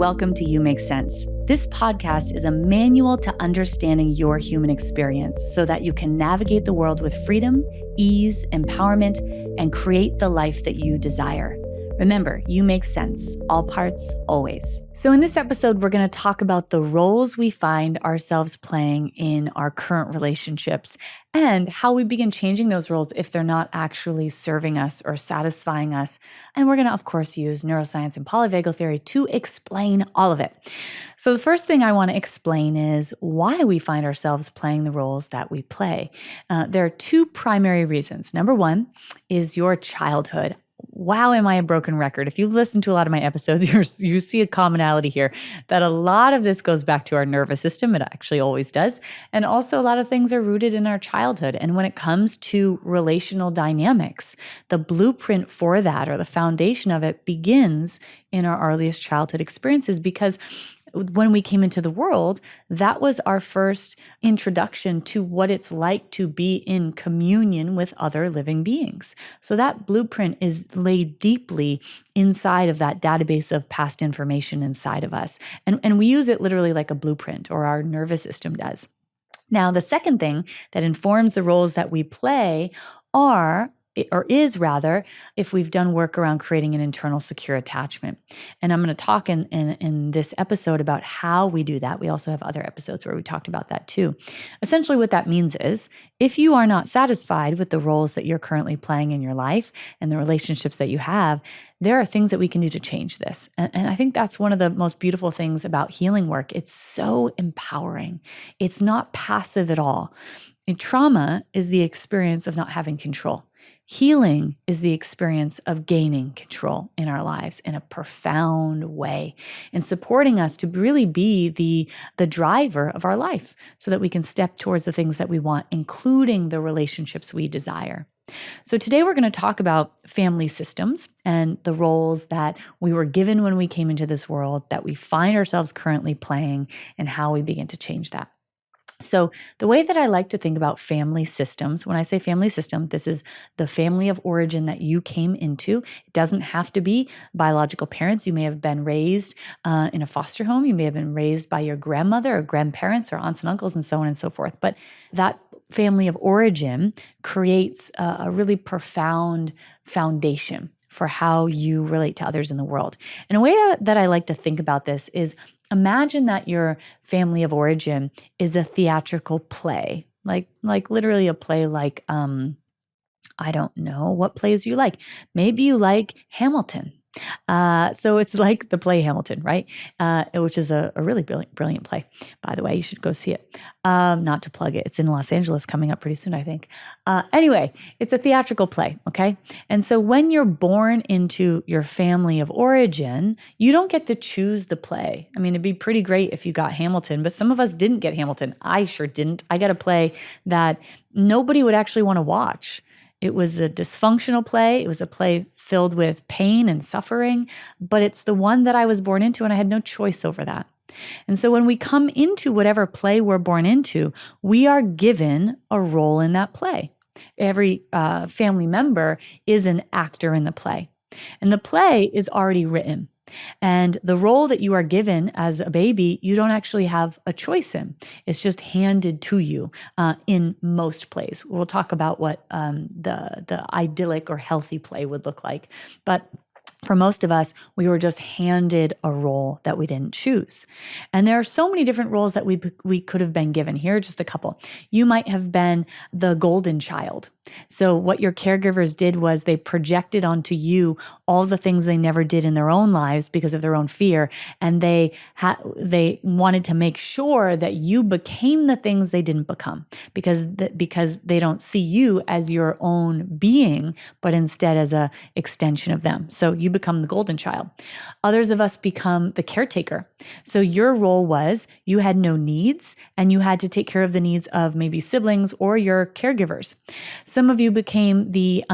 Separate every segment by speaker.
Speaker 1: welcome to You Make Sense. This podcast is a manual to understanding your human experience so that you can navigate the world with freedom, ease, empowerment, and create the life that you desire. Remember, you make sense, all parts, always. So in this episode, we're going to talk about the roles we find ourselves playing in our current relationships and how we begin changing those roles if they're not actually serving us or satisfying us. And we're going to, of course, use neuroscience and polyvagal theory to explain all of it. So the first thing I want to explain is why we find ourselves playing the roles that we play. There are two primary reasons. Number one is your childhood. Wow, am I a broken record? If you've listened to a lot of my episodes, you see a commonality here that a lot of this goes back to our nervous system. It actually always does. And also a lot of things are rooted in our childhood. And when it comes to relational dynamics, the blueprint for that or the foundation of it begins in our earliest childhood experiences, because when we came into the world, that was our first introduction to what it's like to be in communion with other living beings. So that blueprint is laid deeply inside of that database of past information inside of us. And we use it literally like a blueprint, or our nervous system does. Now, the second thing that informs the roles that we play is if we've done work around creating an internal secure attachment. And I'm going to talk in this episode about how we do that. We also have other episodes where we talked about that too. Essentially what that means is if you are not satisfied with the roles that you're currently playing in your life and the relationships that you have, there are things that we can do to change this. And I think that's one of the most beautiful things about healing work. It's so empowering. It's not passive at all. And trauma is the experience of not having control. Healing is the experience of gaining control in our lives in a profound way and supporting us to really be the driver of our life so that we can step towards the things that we want, including the relationships we desire. So today we're going to talk about family systems and the roles that we were given when we came into this world, that we find ourselves currently playing, and how we begin to change that. So the way that I like to think about family systems, when I say family system, this is the family of origin that you came into. It doesn't have to be biological parents. You may have been raised in a foster home. You may have been raised by your grandmother or grandparents or aunts and uncles and so on and so forth. But that family of origin creates a really profound foundation for how you relate to others in the world. And a way that I like to think about this is, imagine that your family of origin is a theatrical play, like literally a play like, I don't know, what plays you like? Maybe you like Hamilton. So it's like the play Hamilton, right? Which is a really brilliant play. By the way, you should go see it. Not to plug it. It's in Los Angeles coming up pretty soon, I think. Anyway, it's a theatrical play, okay? And so when you're born into your family of origin, you don't get to choose the play. I mean, it'd be pretty great if you got Hamilton, but some of us didn't get Hamilton. I sure didn't. I got a play that nobody would actually want to watch. It was a dysfunctional play. It was a play filled with pain and suffering, but it's the one that I was born into, and I had no choice over that. And so when we come into whatever play we're born into, we are given a role in that play. Every family member is an actor in the play, and the play is already written. And the role that you are given as a baby, you don't actually have a choice in. It's just handed to you in most plays. We'll talk about what the idyllic or healthy play would look like. But for most of us, we were just handed a role that we didn't choose. And there are so many different roles that we could have been given. Here are just a couple. You might have been the golden child. So what your caregivers did was they projected onto you all the things they never did in their own lives because of their own fear. And they wanted to make sure that you became the things they didn't become because they don't see you as your own being, but instead as a extension of them. So you become the golden child. Others of us become the caretaker. So your role was you had no needs and you had to take care of the needs of maybe siblings or your caregivers. Some of you became the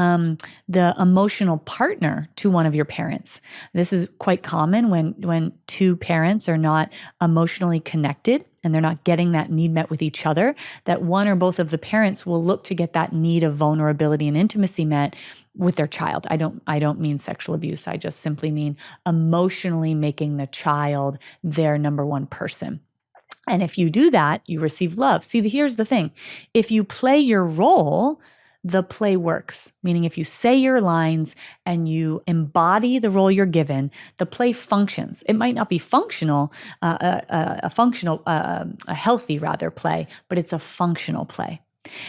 Speaker 1: emotional partner to one of your parents. This is quite common when two parents are not emotionally connected. and they're not getting that need met with each other, that one or both of the parents will look to get that need of vulnerability and intimacy met with their child. I don't mean sexual abuse. I just simply mean emotionally making the child their number one person. And if you do that, you receive love. See, here's the thing. If you play your role, the play works. Meaning if you say your lines and you embody the role you're given, the play functions. It might not be functional, a healthy rather play, but it's a functional play.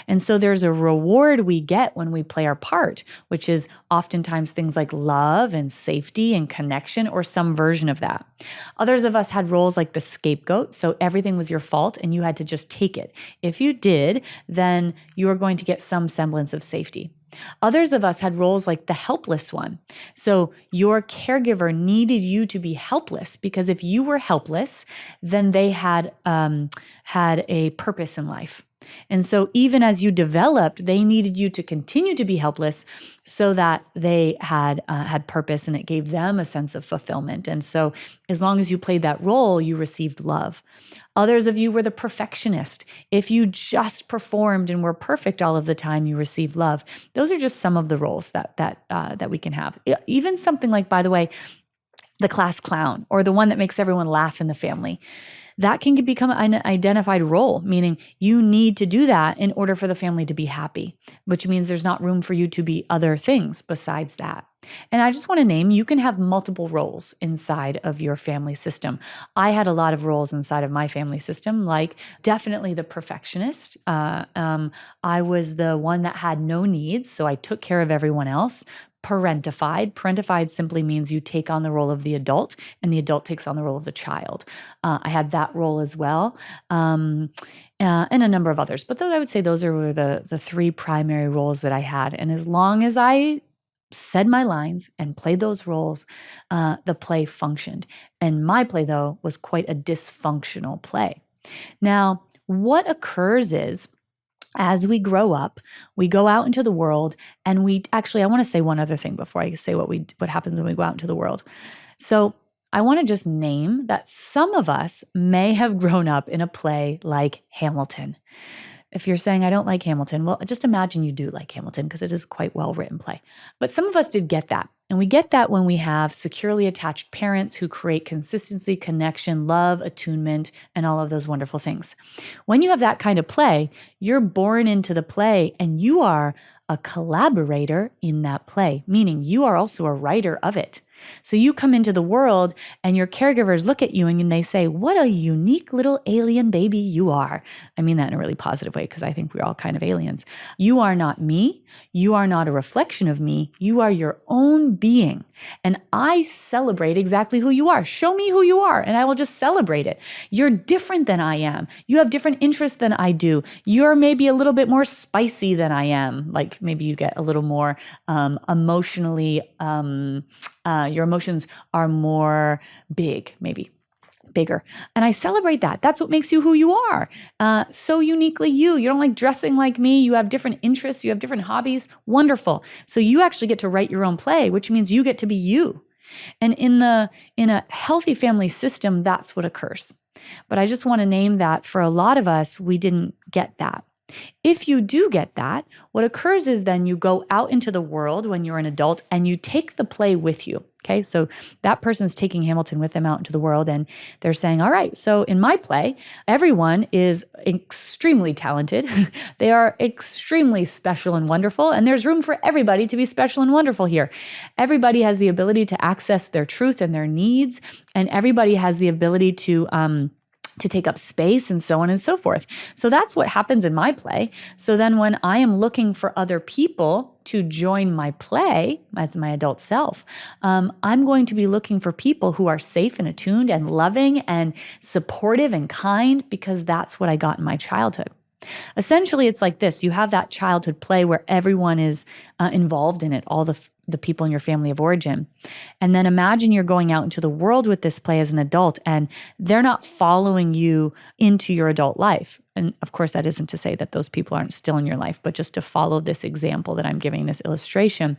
Speaker 1: And so there's a reward we get when we play our part, which is oftentimes things like love and safety and connection or some version of that. Others of us had roles like the scapegoat, so everything was your fault and you had to just take it. If you did, then you were going to get some semblance of safety. Others of us had roles like the helpless one. So your caregiver needed you to be helpless because if you were helpless, then they had a purpose in life. And so even as you developed, they needed you to continue to be helpless so that they had purpose and it gave them a sense of fulfillment. And so as long as you played that role, you received love. Others of you were the perfectionist. If you just performed and were perfect all of the time, you received love. Those are just some of the roles that we can have. Even something like, by the way, the class clown or the one that makes everyone laugh in the family. That can become an identified role, meaning you need to do that in order for the family to be happy, which means there's not room for you to be other things besides that. And I just want to name, you can have multiple roles inside of your family system. I had a lot of roles inside of my family system, like definitely the perfectionist. I was the one that had no needs, so I took care of everyone else. Parentified. Parentified simply means you take on the role of the adult and the adult takes on the role of the child. I had that role as well, and a number of others. But I would say those were the three primary roles that I had. And as long as I said my lines and played those roles, the play functioned. And my play, though, was quite a dysfunctional play. Now, what occurs is, as we grow up, we go out into the world and I want to say one other thing before I say what happens when we go out into the world. So I want to just name that some of us may have grown up in a play like Hamilton. If you're saying, I don't like Hamilton, well, just imagine you do like Hamilton because it is a quite well-written play. But some of us did get that. And we get that when we have securely attached parents who create consistency, connection, love, attunement, and all of those wonderful things. When you have that kind of play, you're born into the play and you are a collaborator in that play, meaning you are also a writer of it. So you come into the world and your caregivers look at you and they say, what a unique little alien baby you are. I mean that in a really positive way because I think we're all kind of aliens. You are not me. You are not a reflection of me. You are your own being. And I celebrate exactly who you are. Show me who you are and I will just celebrate it. You're different than I am. You have different interests than I do. You're maybe a little bit more spicy than I am. Like maybe you get a little more emotionally your emotions are more bigger. And I celebrate that. That's what makes you who you are. So uniquely you. You don't like dressing like me. You have different interests. You have different hobbies. Wonderful. So you actually get to write your own play, which means you get to be you. And in a healthy family system, that's what occurs. But I just want to name that for a lot of us, we didn't get that. If you do get that, what occurs is then you go out into the world when you're an adult and you take the play with you. Okay, so that person's taking Hamilton with them out into the world and they're saying, all right, so in my play, everyone is extremely talented. They are extremely special and wonderful, and there's room for everybody to be special and wonderful here. Everybody has the ability to access their truth and their needs, and everybody has the ability to take up space and so on and so forth. So that's what happens in my play. So then when I am looking for other people to join my play as my adult self, I'm going to be looking for people who are safe and attuned and loving and supportive and kind because that's what I got in my childhood. Essentially, it's like this. You have that childhood play where everyone is involved in it, all the people in your family of origin. And then imagine you're going out into the world with this play as an adult and they're not following you into your adult life. And of course, that isn't to say that those people aren't still in your life, but just to follow this example that I'm giving, this illustration,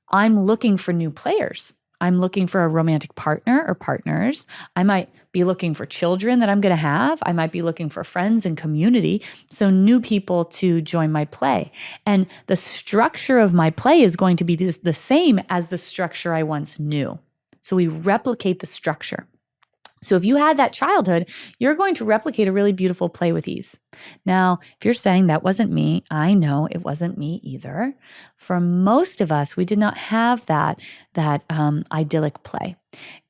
Speaker 1: I'm looking for new players. I'm looking for a romantic partner or partners. I might be looking for children that I'm going to have. I might be looking for friends and community. So new people to join my play. And the structure of my play is going to be the same as the structure I once knew. So we replicate the structure. So if you had that childhood, you're going to replicate a really beautiful play with ease. Now, if you're saying that wasn't me, I know it wasn't me either. For most of us, we did not have that idyllic play.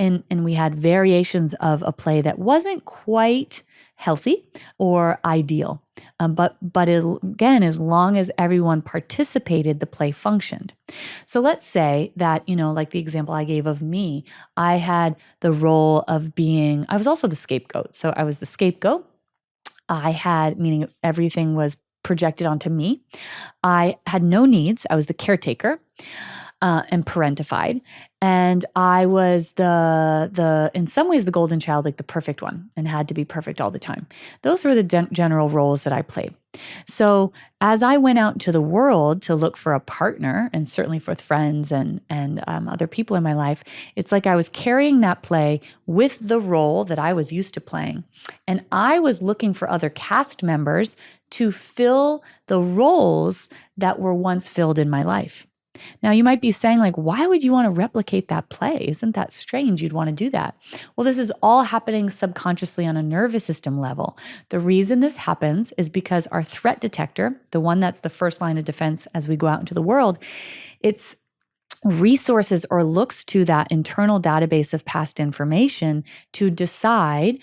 Speaker 1: And we had variations of a play that wasn't quite healthy or ideal. But again, as long as everyone participated, the play functioned. So let's say that, like the example I gave of me, I had the role of I was also the scapegoat. So I was the scapegoat. Meaning everything was projected onto me. I had no needs. I was the caretaker and parentified. And I was in some ways, the golden child, like the perfect one, and had to be perfect all the time. Those were the general roles that I played. So as I went out into the world to look for a partner, and certainly for friends and other people in my life, it's like I was carrying that play with the role that I was used to playing. And I was looking for other cast members to fill the roles that were once filled in my life. Now, you might be saying, like, why would you want to replicate that play? Isn't that strange? You'd want to do that. Well, this is all happening subconsciously on a nervous system level. The reason this happens is because our threat detector, the one that's the first line of defense as we go out into the world, it's resources or looks to that internal database of past information to decide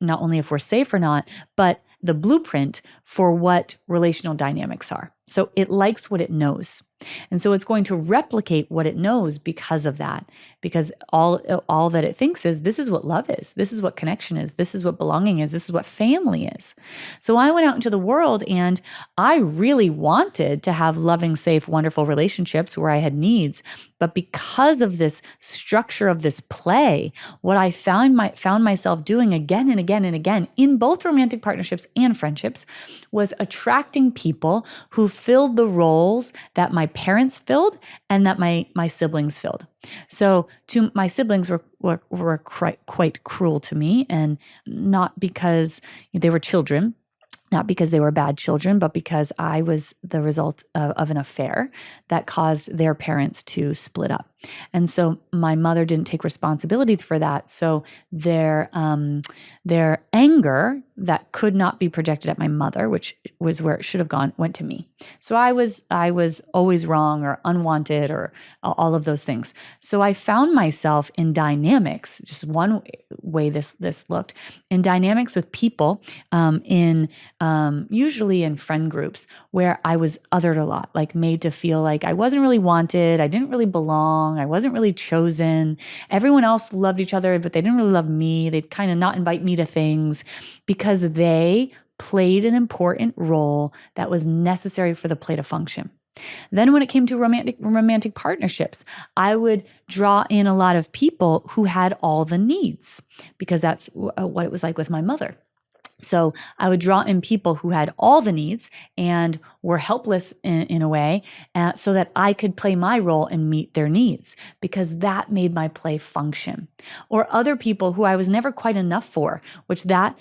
Speaker 1: not only if we're safe or not, but the blueprint for what relational dynamics are. So it likes what it knows. And so it's going to replicate what it knows because of that. Because all that it thinks is, this is what love is. This is what connection is. This is what belonging is. This is what family is. So I went out into the world and I really wanted to have loving, safe, wonderful relationships where I had needs. But because of this structure of this play, what I found myself doing again and again and again in both romantic partnerships and friendships was attracting people who filled the roles that my parents filled and that my siblings filled. So my siblings were quite cruel to me, and not because they were children, not because they were bad children, but because I was the result of an affair that caused their parents to split up. And so my mother didn't take responsibility for that. So their anger that could not be projected at my mother, which was where it should have gone, went to me. So I was always wrong or unwanted or all of those things. So I found myself in dynamics, just one way this looked, in dynamics with people usually in friend groups where I was othered a lot, like made to feel like I wasn't really wanted, I didn't really belong, I wasn't really chosen. Everyone else loved each other, but they didn't really love me. They'd kind of not invite me to things because they played an important role that was necessary for the play to function. Then when it came to romantic partnerships, I would draw in a lot of people who had all the needs because that's what it was like with my mother. So I would draw in people who had all the needs and were helpless in a way so that I could play my role and meet their needs because that made my play function. Or other people who I was never quite enough for, which that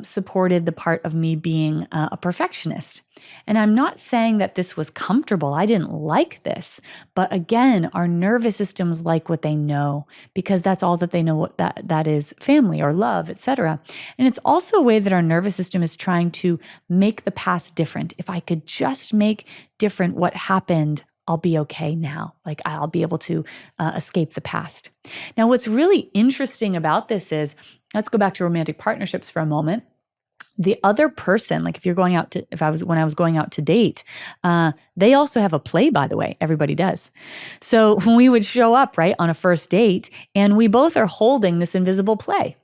Speaker 1: supported the part of me being a perfectionist. And I'm not saying that this was comfortable. I didn't like this. But again, our nervous systems like what they know because that's all that they know what that is family or love, etc. And it's also a way that our nervous system is trying to make the past different. If I could just make different what happened, I'll be okay now. Like I'll be able to escape the past. Now, what's really interesting about this is, let's go back to romantic partnerships for a moment. The other person, like when I was going out to date, they also have a play, by the way. Everybody does. So we would show up, right, on a first date, and we both are holding this invisible play.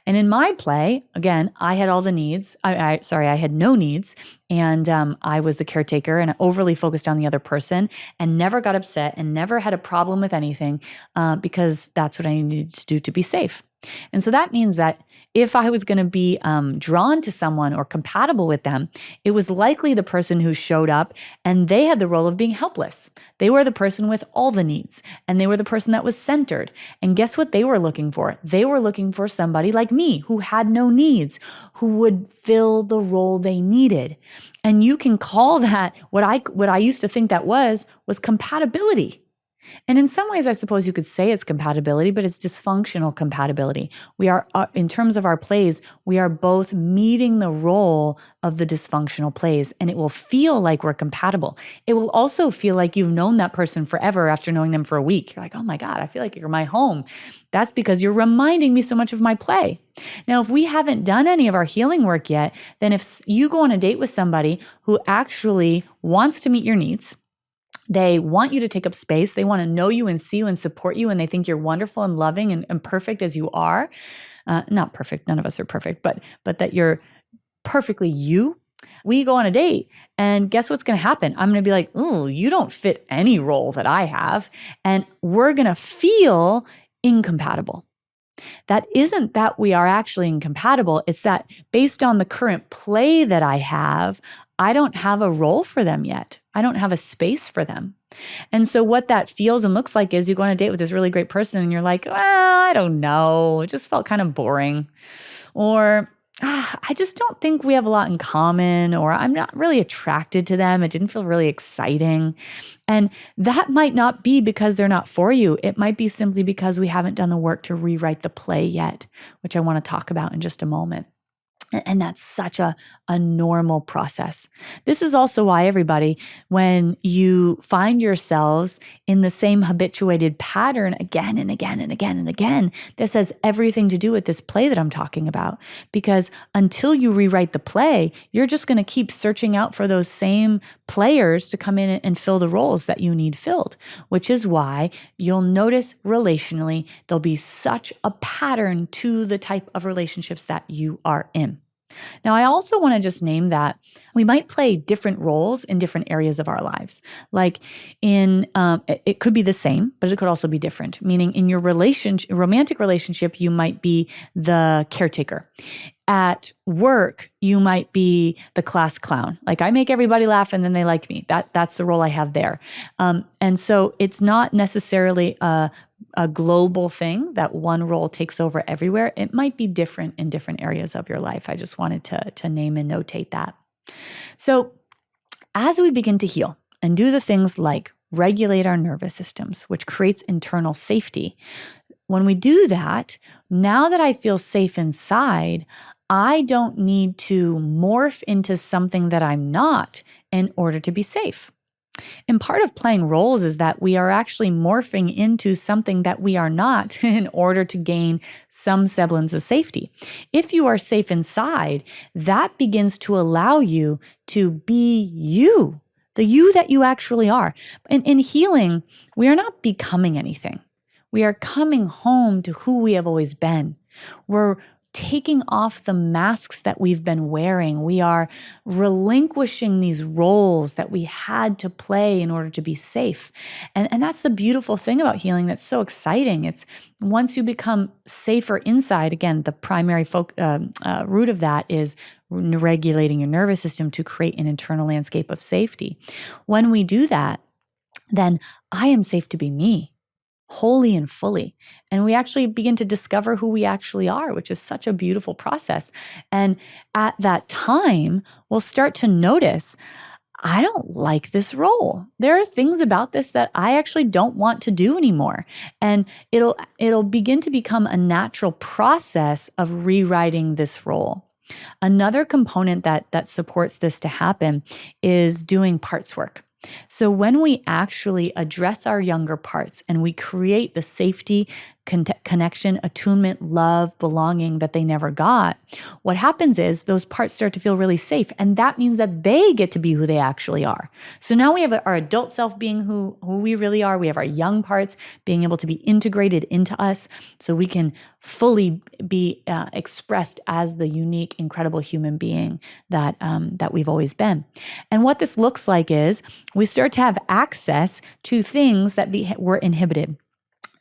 Speaker 1: And in my play, again, I had all the needs. I had no needs. And I was the caretaker and overly focused on the other person and never got upset and never had a problem with anything because that's what I needed to do to be safe. And so that means that if I was going to be drawn to someone or compatible with them, it was likely the person who showed up and they had the role of being helpless. They were the person with all the needs and they were the person that was centered. And guess what they were looking for? They were looking for somebody like me who had no needs, who would fill the role they needed. And you can call that what I used to think that was compatibility. And in some ways, I suppose you could say it's compatibility, but it's dysfunctional compatibility. We are, in terms of our plays, we are both meeting the role of the dysfunctional plays, and it will feel like we're compatible. It will also feel like you've known that person forever after knowing them for a week. You're like, oh my God, I feel like you're my home. That's because you're reminding me so much of my play. Now, if we haven't done any of our healing work yet, then if you go on a date with somebody who actually wants to meet your needs, they want you to take up space. They want to know you and see you and support you. And they think you're wonderful and loving and perfect as you are. Not perfect. None of us are perfect, but that you're perfectly you. We go on a date and guess what's going to happen? I'm going to be like, ooh, you don't fit any role that I have. And we're going to feel incompatible. That isn't that we are actually incompatible. It's that based on the current play that I have, I don't have a role for them yet. I don't have a space for them. And so what that feels and looks like is you go on a date with this really great person and you're like, well, I don't know. It just felt kind of boring. Or I just don't think we have a lot in common, or I'm not really attracted to them. It didn't feel really exciting. And that might not be because they're not for you. It might be simply because we haven't done the work to rewrite the play yet, which I want to talk about in just a moment. And that's such a normal process. This is also why, everybody, when you find yourselves in the same habituated pattern again and again and again and again, this has everything to do with this play that I'm talking about. Because until you rewrite the play, you're just going to keep searching out for those same players to come in and fill the roles that you need filled, which is why you'll notice relationally, there'll be such a pattern to the type of relationships that you are in. Now, I also want to just name that we might play different roles in different areas of our lives. Like it could be the same, but it could also be different. Meaning in your romantic relationship, you might be the caretaker. At work, you might be the class clown. Like I make everybody laugh and then they like me. That's the role I have there. And so it's not necessarily a global thing that one role takes over everywhere. It might be different in different areas of your life. I just wanted to name and notate that. So as we begin to heal and do the things like regulate our nervous systems, which creates internal safety, when we do that, now that I feel safe inside, I don't need to morph into something that I'm not in order to be safe. And part of playing roles is that we are actually morphing into something that we are not in order to gain some semblance of safety. If you are safe inside, that begins to allow you to be you, the you that you actually are. In healing, we are not becoming anything. We are coming home to who we have always been. We're taking off the masks that we've been wearing. We are relinquishing these roles that we had to play in order to be safe. And that's the beautiful thing about healing that's so exciting. It's once you become safer inside, again, the primary root of that is regulating your nervous system to create an internal landscape of safety. When we do that, then I am safe to be me, wholly and fully. And we actually begin to discover who we actually are, which is such a beautiful process. And at that time, we'll start to notice, I don't like this role. There are things about this that I actually don't want to do anymore. And it'll begin to become a natural process of rewriting this role. Another component that supports this to happen is doing parts work. So when we actually address our younger parts and we create the safety, connection, attunement, love, belonging that they never got, what happens is those parts start to feel really safe. And that means that they get to be who they actually are. So now we have our adult self being who we really are. We have our young parts being able to be integrated into us so we can fully be expressed as the unique, incredible human being that we've always been. And what this looks like is we start to have access to things that were inhibited.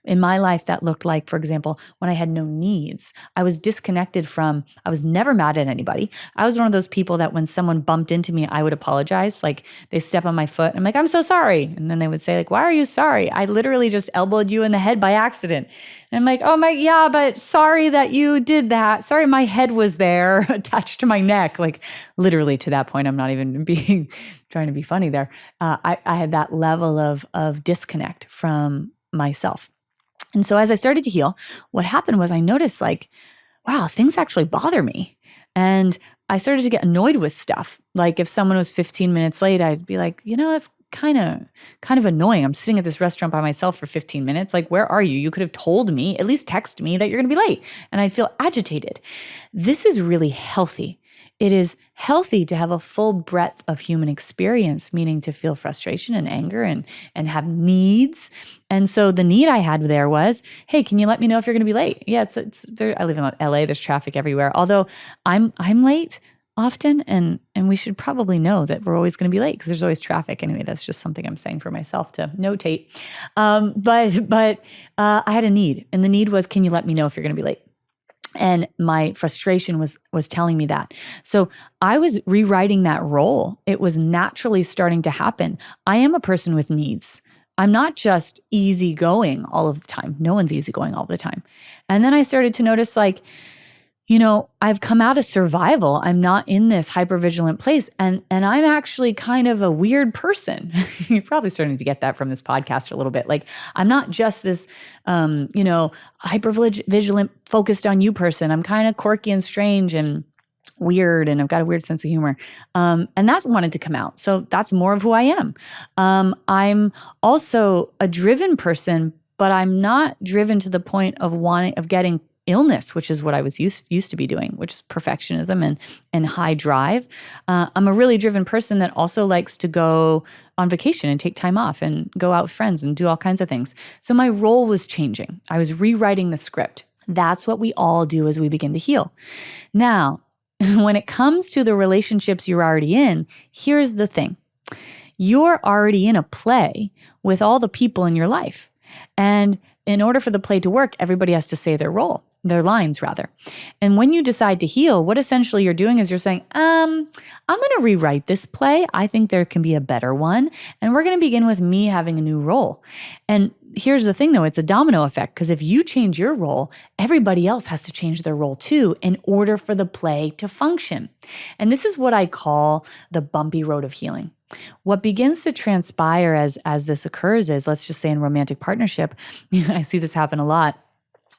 Speaker 1: In my life, that looked like, for example, when I had no needs, I was disconnected from, I was never mad at anybody. I was one of those people that when someone bumped into me, I would apologize. Like they step on my foot and I'm like, I'm so sorry. And then they would say like, why are you sorry? I literally just elbowed you in the head by accident. And I'm like, oh my, yeah, but sorry that you did that. Sorry, my head was there attached to my neck. Like literally to that point, I'm not even trying to be funny there. I had that level of disconnect from myself. And so as I started to heal, what happened was I noticed like, wow, things actually bother me. And I started to get annoyed with stuff. Like if someone was 15 minutes late, I'd be like, that's kind of annoying. I'm sitting at this restaurant by myself for 15 minutes. Like, where are you? You could have told me, at least text me that you're going to be late. And I'd feel agitated. This is really healthy. It is healthy to have a full breadth of human experience, meaning to feel frustration and anger and have needs. And so the need I had there was, hey, can you let me know if you're going to be late? Yeah, it's there. I live in LA. There's traffic everywhere. Although I'm late often, and we should probably know that we're always going to be late because there's always traffic. Anyway, that's just something I'm saying for myself to notate. But I had a need, and the need was, can you let me know if you're going to be late? And my frustration was telling me that. So I was rewriting that role. It was naturally starting to happen. I am a person with needs. I'm not just easygoing all of the time. No one's easygoing all the time. And then I started to notice like, I've come out of survival. I'm not in this hypervigilant place. And I'm actually kind of a weird person. You're probably starting to get that from this podcast a little bit. Like, I'm not just this, hypervigilant, focused on you person. I'm kind of quirky and strange and weird, and I've got a weird sense of humor. And that's wanted to come out. So that's more of who I am. I'm also a driven person, but I'm not driven to the point of getting illness, which is what I was used to be doing, which is perfectionism and high drive. I'm a really driven person that also likes to go on vacation and take time off and go out with friends and do all kinds of things. So my role was changing. I was rewriting the script. That's what we all do as we begin to heal. Now, when it comes to the relationships you're already in, here's the thing. You're already in a play with all the people in your life. And in order for the play to work, everybody has to say their lines rather. And when you decide to heal, what essentially you're doing is you're saying, I'm going to rewrite this play. I think there can be a better one. And we're going to begin with me having a new role. And here's the thing though, it's a domino effect, because if you change your role, everybody else has to change their role too in order for the play to function. And this is what I call the bumpy road of healing. What begins to transpire as this occurs is, let's just say in romantic partnership, I see this happen a lot.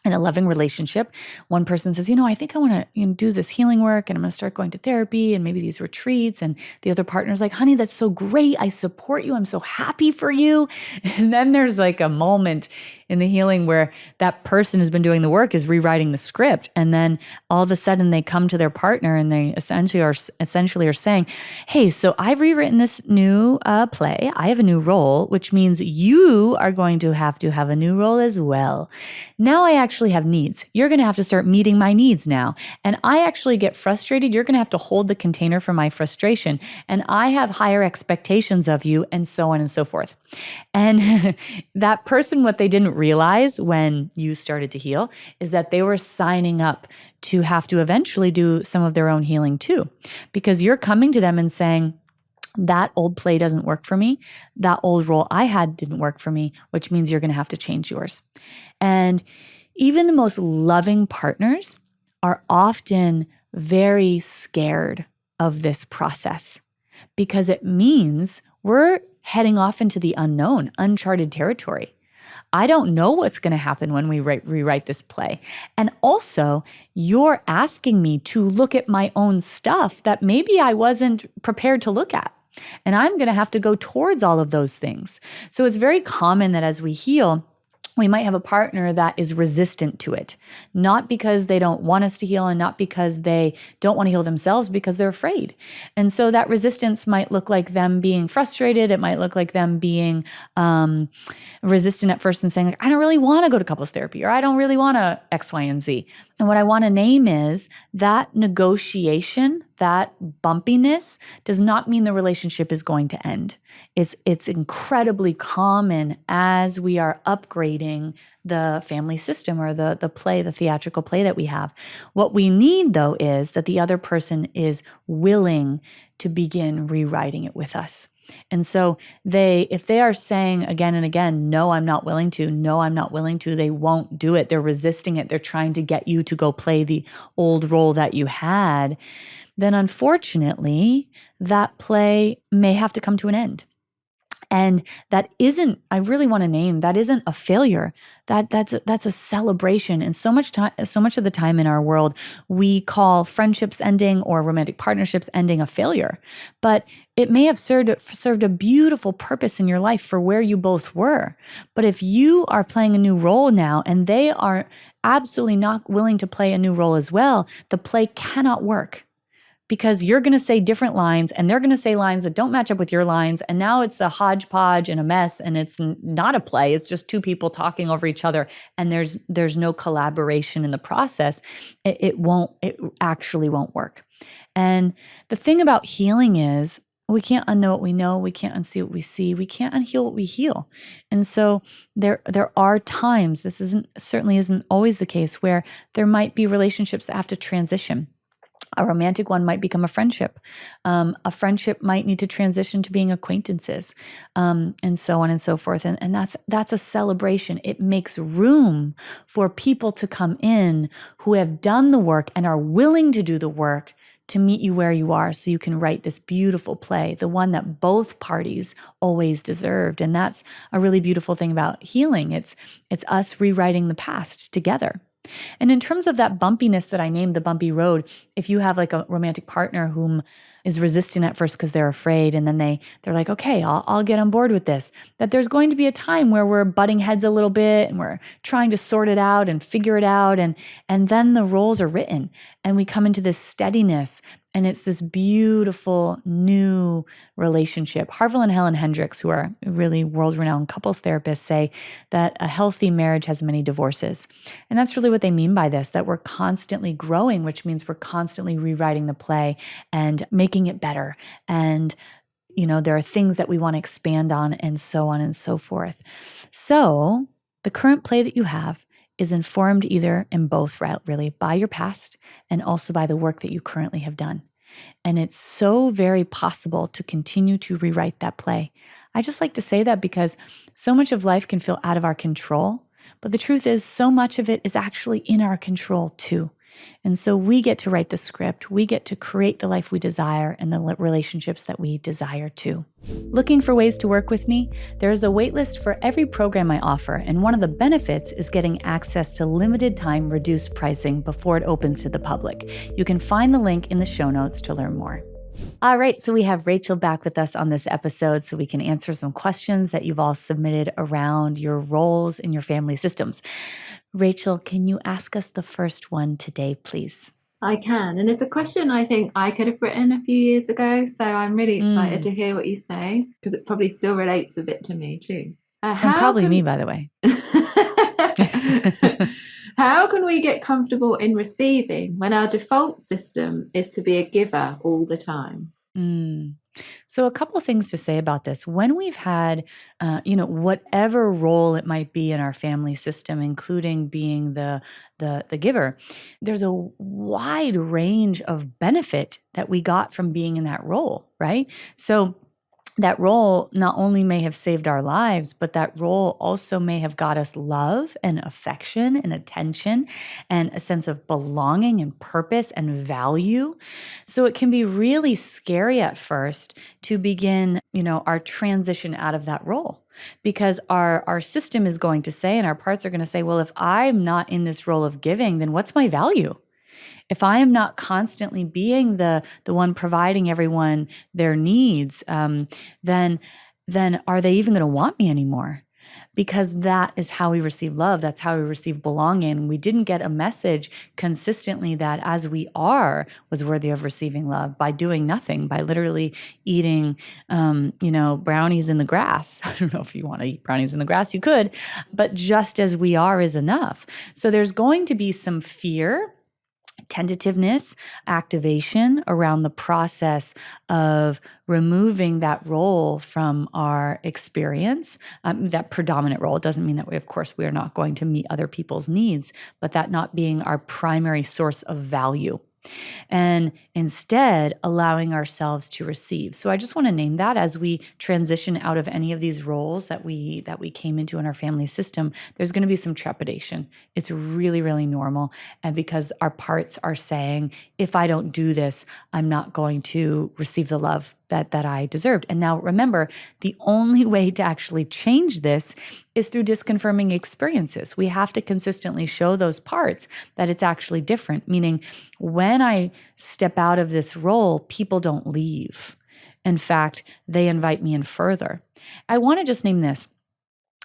Speaker 1: In a loving relationship, one person says, I think I want to do this healing work and I'm going to start going to therapy and maybe these retreats. And the other partner's like, honey, that's so great. I support you. I'm so happy for you. And then there's like a moment in the healing where that person who's been doing the work is rewriting the script. And then all of a sudden they come to their partner and they essentially are saying, hey, so I've rewritten this new play. I have a new role, which means you are going to have a new role as well. Now I actually have needs. You're going to have to start meeting my needs now. And I actually get frustrated. You're going to have to hold the container for my frustration. And I have higher expectations of you, and so on and so forth. And that person, what they didn't realize when you started to heal is that they were signing up to have to eventually do some of their own healing too. Because you're coming to them and saying, that old play doesn't work for me. That old role I had didn't work for me, which means you're going to have to change yours. And even the most loving partners are often very scared of this process because it means we're heading off into the unknown, uncharted territory. I don't know what's going to happen when we rewrite this play. And also, you're asking me to look at my own stuff that maybe I wasn't prepared to look at. And I'm going to have to go towards all of those things. So it's very common that as we heal, we might have a partner that is resistant to it, not because they don't want us to heal and not because they don't want to heal themselves, because they're afraid. And so that resistance might look like them being frustrated. It might look like them being resistant at first and saying, like, I don't really want to go to couples therapy, or I don't really want to X, Y, and Z. And what I want to name is that negotiation, that bumpiness does not mean the relationship is going to end. It's incredibly common as we are upgrading the family system or the play, the theatrical play that we have. What we need, though, is that the other person is willing to begin rewriting it with us. And so if they are saying again and again, no, I'm not willing to, no, I'm not willing to, they won't do it. They're resisting it. They're trying to get you to go play the old role that you had. Then unfortunately, that play may have to come to an end. And that isn't, I really want to name, that isn't a failure. That's a celebration. And so much of the time in our world, we call friendships ending or romantic partnerships ending a failure. But it may have served a beautiful purpose in your life for where you both were. But if you are playing a new role now and they are absolutely not willing to play a new role as well, the play cannot work. Because you're going to say different lines and they're going to say lines that don't match up with your lines. And now it's a hodgepodge and a mess and it's not a play. It's just two people talking over each other and there's no collaboration in the process. It actually won't work. And the thing about healing is we can't unknow what we know. We can't unsee what we see. We can't unheal what we heal. And so there are times, this certainly isn't always the case, where there might be relationships that have to transition. A romantic one might become a friendship. A friendship might need to transition to being acquaintances, and so on and so forth. And that's a celebration. It makes room for people to come in who have done the work and are willing to do the work to meet you where you are so you can write this beautiful play, the one that both parties always deserved. And that's a really beautiful thing about healing. It's us rewriting the past together. And in terms of that bumpiness that I named the bumpy road, if you have like a romantic partner whom is resistant at first because they're afraid, and then they're like, okay, I'll get on board with this, that there's going to be a time where we're butting heads a little bit and we're trying to sort it out and figure it out. And then the roles are written and we come into this steadiness. And it's this beautiful new relationship. Harville and Helen Hendricks, who are really world-renowned couples therapists, say that a healthy marriage has many divorces. And that's really what they mean by this, that we're constantly growing, which means we're constantly rewriting the play and making it better. And there are things that we want to expand on and so on and so forth. So the current play that you have is informed either in both, really, by your past and also by the work that you currently have done. And it's so very possible to continue to rewrite that play. I just like to say that because so much of life can feel out of our control, but the truth is so much of it is actually in our control too. And so we get to write the script, we get to create the life we desire and the relationships that we desire too. Looking for ways to work with me? There's a waitlist for every program I offer, and one of the benefits is getting access to limited time reduced pricing before it opens to the public. You can find the link in the show notes to learn more. All right, so we have Rachel back with us on this episode so we can answer some questions that you've all submitted around your roles in your family systems. Rachel, can you ask us the first one today, please?
Speaker 2: I can, and it's a question I think I could have written a few years ago, so I'm really excited to hear what you say, because it probably still relates a bit to me too.
Speaker 1: And probably me, by the way.
Speaker 2: How can we get comfortable in receiving when our default system is to be a giver all the time?
Speaker 1: So a couple of things to say about this. When we've had, whatever role it might be in our family system, including being the giver, there's a wide range of benefit that we got from being in that role, right? So that role not only may have saved our lives, but that role also may have got us love and affection and attention and a sense of belonging and purpose and value. So it can be really scary at first to begin, our transition out of that role, because our system is going to say, and our parts are going to say, well, if I'm not in this role of giving, then what's my value? If I am not constantly being the one providing everyone their needs, then are they even going to want me anymore? because that is how we receive love. That's how we receive belonging. We didn't get a message consistently that as we are was worthy of receiving love by doing nothing, by literally eating, brownies in the grass. I don't know if you want to eat brownies in the grass, you could, but just as we are is enough. So there's going to be some fear, tentativeness, activation around the process of removing that role from our experience, that predominant role. It doesn't mean that we are not going to meet other people's needs, but that not being our primary source of value. And instead allowing ourselves to receive. So I just want to name that as we transition out of any of these roles that we came into in our family system, there's going to be some trepidation. It's really, really normal. And because our parts are saying, if I don't do this, I'm not going to receive the love that I deserved. And now remember, the only way to actually change this is through disconfirming experiences. We have to consistently show those parts that it's actually different, meaning when I step out of this role, people don't leave. In fact, they invite me in further. I want to just name this.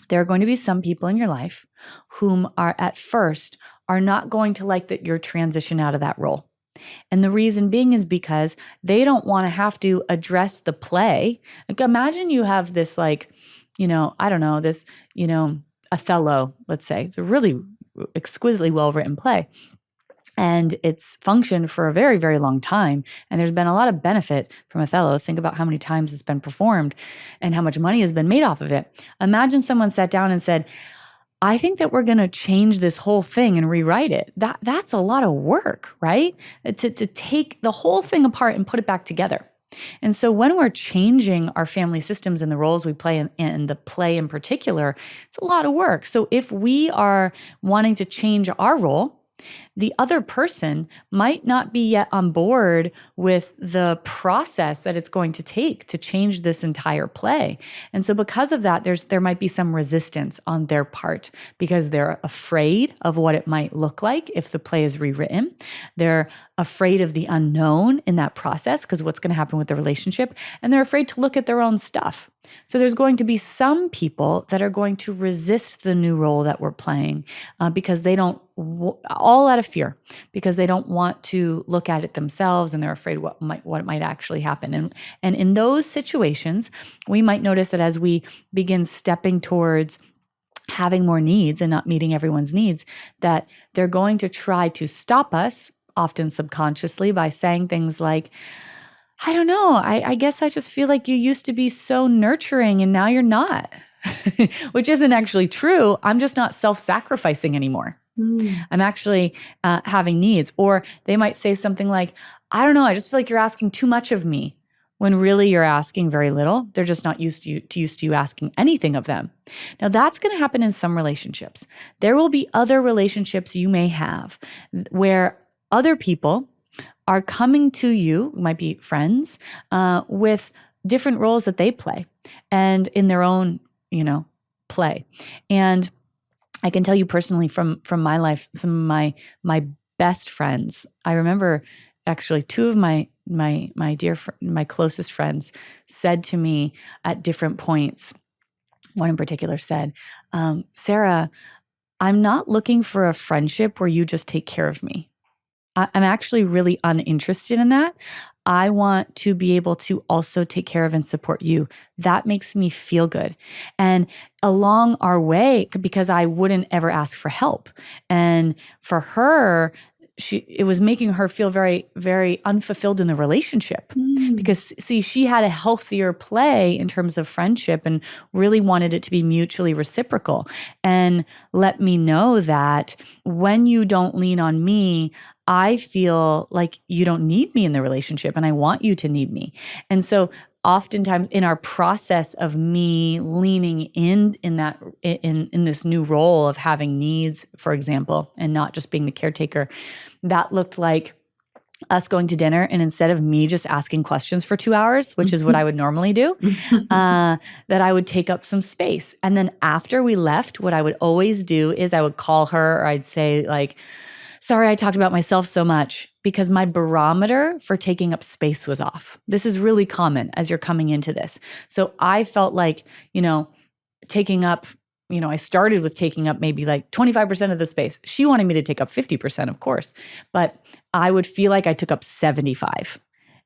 Speaker 1: There are going to be some people in your life whom are at first are not going to like that your transition out of that role. And the reason being is because they don't want to have to address the play. Like imagine you have this Othello, let's say. It's a really exquisitely well-written play. And it's functioned for a very, very long time. And there's been a lot of benefit from Othello. Think about how many times it's been performed and how much money has been made off of it. Imagine someone sat down and said, I think that we're going to change this whole thing and rewrite it. That's a lot of work, right? To take the whole thing apart and put it back together. And so when we're changing our family systems and the roles we play and the play in particular, it's a lot of work. So if we are wanting to change our role, the other person might not be yet on board with the process that it's going to take to change this entire play. And so because of that, there might be some resistance on their part because they're afraid of what it might look like if the play is rewritten. They're afraid of the unknown in that process because what's going to happen with the relationship, and they're afraid to look at their own stuff. So there's going to be some people that are going to resist the new role that we're playing because they don't, all out of fear, because they don't want to look at it themselves and they're afraid what might actually happen. And in those situations, we might notice that as we begin stepping towards having more needs and not meeting everyone's needs, that they're going to try to stop us, often subconsciously, by saying things like, I don't know, I guess I just feel like you used to be so nurturing and now you're not, which isn't actually true. I'm just not self-sacrificing anymore. I'm actually having needs. Or they might say something like, I don't know, I just feel like you're asking too much of me, when really you're asking very little. They're just not used to you asking anything of them. Now that's going to happen in some relationships. There will be other relationships you may have where other people are coming to you, might be friends, with different roles that they play and in their own, play. And I can tell you personally from my life, some of my best friends, I remember actually two of my closest friends said to me at different points, one in particular said, Sarah, I'm not looking for a friendship where you just take care of me. I'm actually really uninterested in that. I want to be able to also take care of and support you. That makes me feel good. And along our way, because I wouldn't ever ask for help. And for her, it was making her feel very, very unfulfilled in the relationship because see, she had a healthier play in terms of friendship and really wanted it to be mutually reciprocal. And let me know that when you don't lean on me, I feel like you don't need me in the relationship and I want you to need me. And so oftentimes in our process of me leaning in this new role of having needs, for example, and not just being the caretaker, that looked like us going to dinner and instead of me just asking questions for 2 hours, which is what I would normally do, that I would take up some space. And then after we left, what I would always do is I would call her or I'd say like, sorry, I talked about myself so much because my barometer for taking up space was off. This is really common as you're coming into this. So I felt like, taking up I started with taking up maybe like 25% of the space. She wanted me to take up 50%, of course, but I would feel like I took up 75.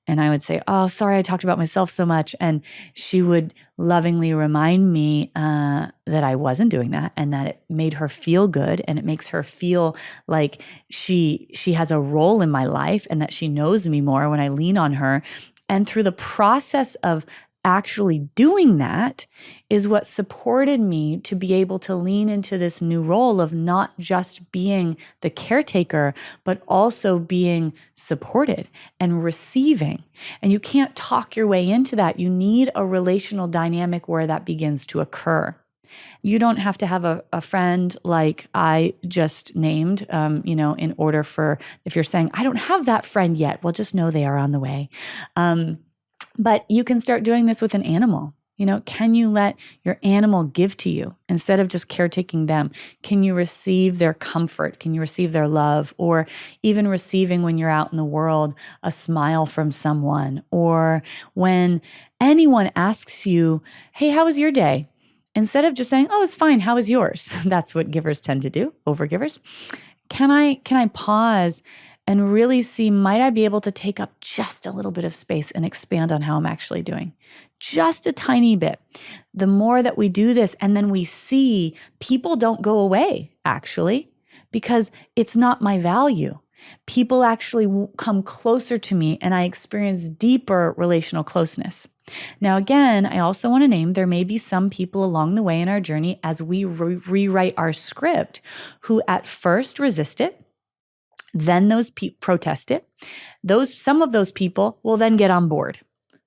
Speaker 1: And I would say, oh, sorry, I talked about myself so much. And she would lovingly remind me that I wasn't doing that, and that it made her feel good, and it makes her feel like she has a role in my life, and that she knows me more when I lean on her. And through the process of actually doing that is what supported me to be able to lean into this new role of not just being the caretaker, but also being supported and receiving. And you can't talk your way into that. You need a relational dynamic where that begins to occur. You don't have to have a friend like I just named, in order for, if you're saying, I don't have that friend yet, well, just know they are on the way. But you can start doing this with an animal. Can you let your animal give to you instead of just caretaking them? Can you receive their comfort? Can you receive their love? Or even receiving, when you're out in the world, a smile from someone? Or when anyone asks you, hey, how was your day? Instead of just saying, oh, it's fine, how was yours? That's what givers tend to do, overgivers. Can I pause and really see, might I be able to take up just a little bit of space and expand on how I'm actually doing? Just a tiny bit. The more that we do this, and then we see people don't go away, actually, because it's not my value. People actually come closer to me, and I experience deeper relational closeness. Now, again, I also want to name, there may be some people along the way in our journey as we rewrite our script who at first resist it. Then those protest it. Some of those people will then get on board.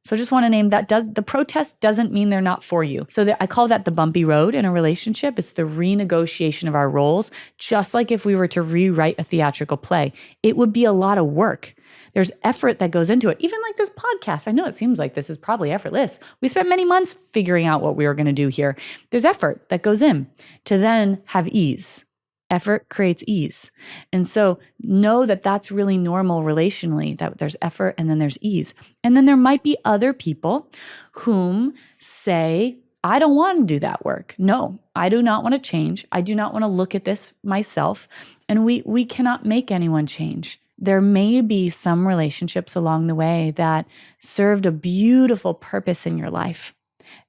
Speaker 1: So just want to name that. The protest doesn't mean they're not for you. So I call that the bumpy road in a relationship. It's the renegotiation of our roles. Just like if we were to rewrite a theatrical play, it would be a lot of work. There's effort that goes into it. Even like this podcast. I know it seems like this is probably effortless. We spent many months figuring out what we were going to do here. There's effort that goes in to then have ease. Effort creates ease. And so know that that's really normal relationally, that there's effort and then there's ease. And then there might be other people whom say, I don't want to do that work. No, I do not want to change. I do not want to look at this myself. And we cannot make anyone change. There may be some relationships along the way that served a beautiful purpose in your life.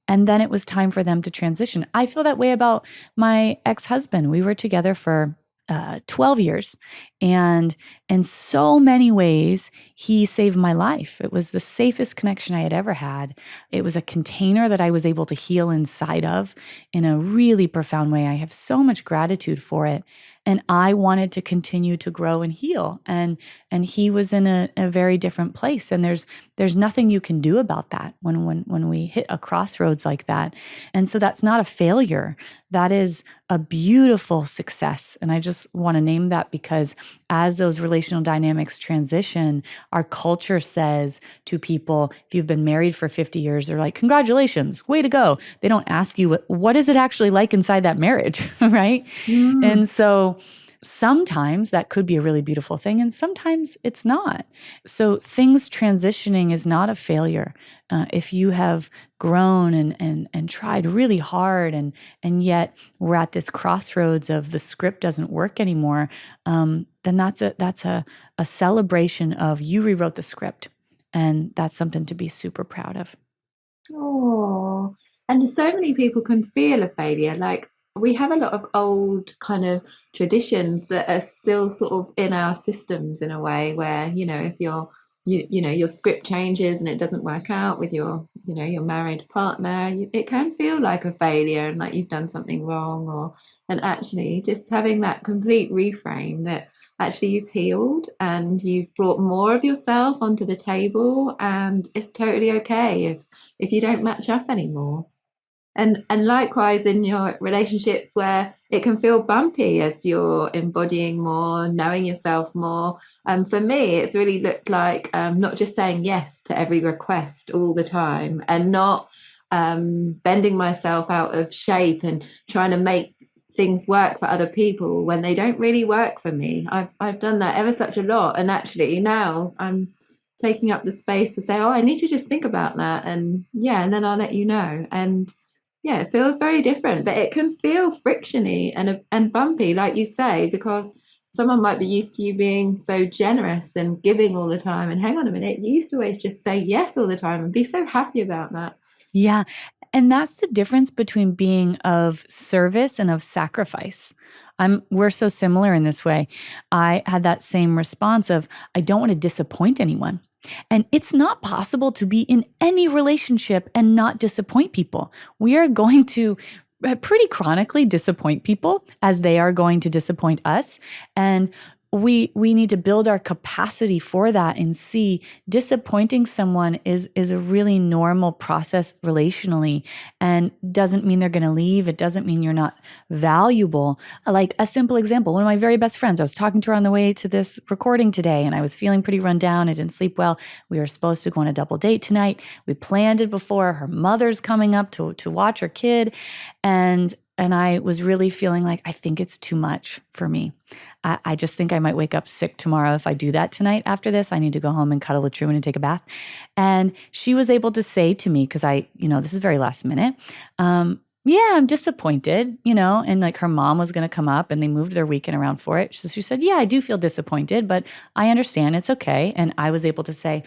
Speaker 1: And then it was time for them to transition. I feel that way about my ex-husband. We were together for 12 years. And in so many ways, he saved my life. It was the safest connection I had ever had. It was a container that I was able to heal inside of in a really profound way. I have so much gratitude for it. And I wanted to continue to grow and heal. And he was in a very different place. And there's nothing you can do about that when we hit a crossroads like that. And so that's not a failure. That is a beautiful success. And I just want to name that because as those relational dynamics transition, our culture says to people, if you've been married for 50 years, they're like, congratulations, way to go. They don't ask you, what is it actually like inside that marriage, right? And so sometimes that could be a really beautiful thing, and sometimes it's not. So things transitioning is not a failure. If you have grown and tried really hard, and yet we're at this crossroads of the script doesn't work anymore, then that's a celebration of you rewrote the script, and that's something to be super proud of.
Speaker 2: Oh, and so many people can feel a failure. Like, we have a lot of old kind of traditions that are still sort of in our systems in a way where, if your script changes and it doesn't work out with your married partner, it can feel like a failure and like you've done something wrong, and actually just having that complete reframe that actually you've healed and you've brought more of yourself onto the table, and it's totally okay if you don't match up anymore. And likewise in your relationships where it can feel bumpy as you're embodying more, knowing yourself more. For me, it's really looked like not just saying yes to every request all the time, and not bending myself out of shape and trying to make things work for other people when they don't really work for me. I've done that ever such a lot. And actually now I'm taking up the space to say, I need to just think about that. And then I'll let you know. And Yeah, it feels very different, but it can feel frictiony and bumpy, like you say, because someone might be used to you being so generous and giving all the time. And hang on a minute, you used to always just say yes all the time and be so happy about that.
Speaker 1: Yeah. And that's the difference between being of service and of sacrifice. We're so similar in this way. I had that same response of, I don't want to disappoint anyone. And it's not possible to be in any relationship and not disappoint people. We are going to pretty chronically disappoint people as they are going to disappoint us. And we need to build our capacity for that and see disappointing someone is a really normal process relationally, and doesn't mean they're going to leave. It doesn't mean you're not valuable. Like a simple example, one of my very best friends, I was talking to her on the way to this recording today, and I was feeling pretty run down. I didn't sleep well. We were supposed to go on a double date tonight. We planned it before. Her mother's coming up to watch her kid, and I was really feeling like, I think it's too much for me. I just think I might wake up sick tomorrow if I do that tonight after this. I need to go home and cuddle with Truman and take a bath. And she was able to say to me, because this is very last minute, yeah, I'm disappointed, and like her mom was going to come up and they moved their weekend around for it. So she said, yeah, I do feel disappointed, but I understand, it's okay. And I was able to say,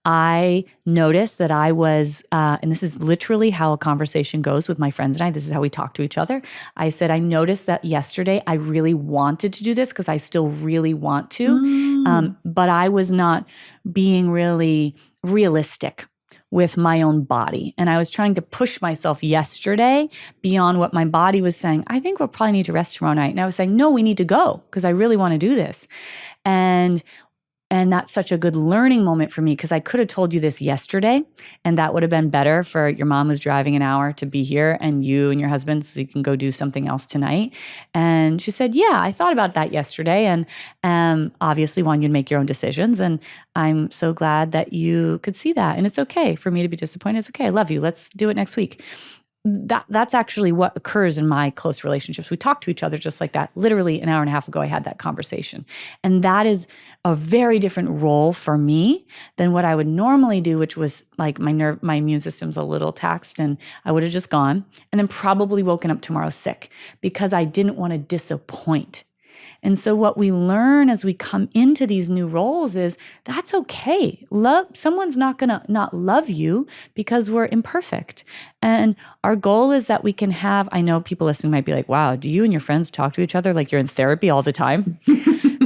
Speaker 1: I noticed that I was, and this is literally how a conversation goes with my friends and I, this is how we talk to each other. I said, I noticed that yesterday I really wanted to do this because I still really want to, but I was not being really realistic with my own body. And I was trying to push myself yesterday beyond what my body was saying. I think we'll probably need to rest tomorrow night. And I was saying, no, we need to go because I really want to do this. And that's such a good learning moment for me because I could have told you this yesterday and that would have been better for your mom who's driving an hour to be here and you and your husband so you can go do something else tonight. And she said, yeah, I thought about that yesterday and obviously wanted you to make your own decisions. And I'm so glad that you could see that. And it's okay for me to be disappointed. It's okay. I love you. Let's do it next week. That's actually what occurs in my close relationships. We talk to each other just like that. Literally an hour and a half ago, I had that conversation. And that is a very different role for me than what I would normally do, which was like my immune system's a little taxed and I would have just gone and then probably woken up tomorrow sick because I didn't want to disappoint. And so what we learn as we come into these new roles is that's okay. Someone's not going to not love you because we're imperfect. And our goal is that we can have, I know people listening might be like, wow, do you and your friends talk to each other like you're in therapy all the time?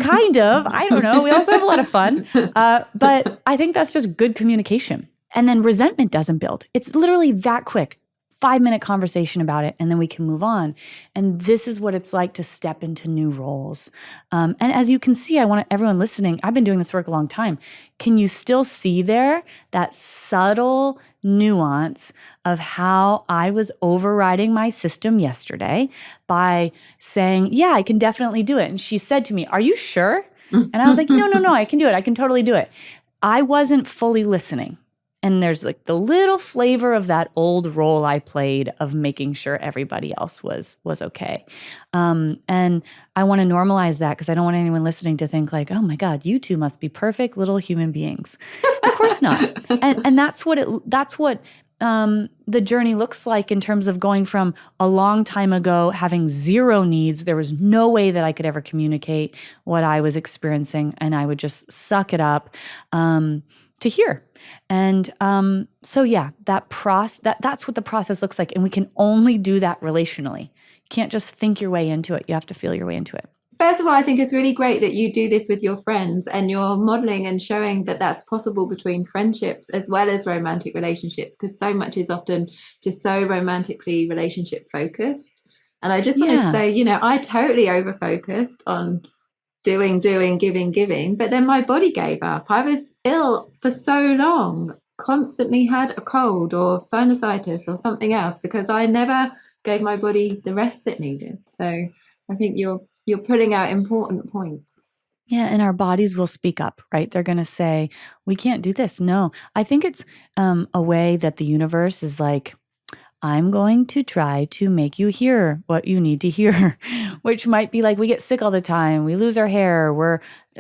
Speaker 1: Kind of. I don't know. We also have a lot of fun. But I think that's just good communication. And then resentment doesn't build. It's literally that quick. 5-minute conversation about it, and then we can move on. And this is what it's like to step into new roles. And as you can see, I want everyone listening, I've been doing this work a long time. Can you still see there that subtle nuance of how I was overriding my system yesterday by saying, yeah, I can definitely do it. And she said to me, are you sure? And I was like, no, I can do it. I can totally do it. I wasn't fully listening. And there's like the little flavor of that old role I played of making sure everybody else was okay. And I want to normalize that because I don't want anyone listening to think like, oh my God, you two must be perfect little human beings. Of course not. And that's what the journey looks like in terms of going from a long time ago having zero needs. There was no way that I could ever communicate what I was experiencing, and I would just suck it up to here. And so yeah, that's what the process looks like. And we can only do that relationally. You can't just think your way into it. You have to feel your way into it.
Speaker 2: First of all, I think it's really great that you do this with your friends and you're modeling and showing that that's possible between friendships as well as romantic relationships, because so much is often just so romantically relationship focused. And I just wanted to say, I totally over-focused on doing, giving, but then my body gave up. I was ill for so long, constantly had a cold or sinusitis or something else because I never gave my body the rest it needed. So I think you're putting out important points.
Speaker 1: Yeah, and our bodies will speak up, right? They're going to say, we can't do this. No, I think it's a way that the universe is like, I'm going to try to make you hear what you need to hear, which might be like we get sick all the time. We lose our hair. We're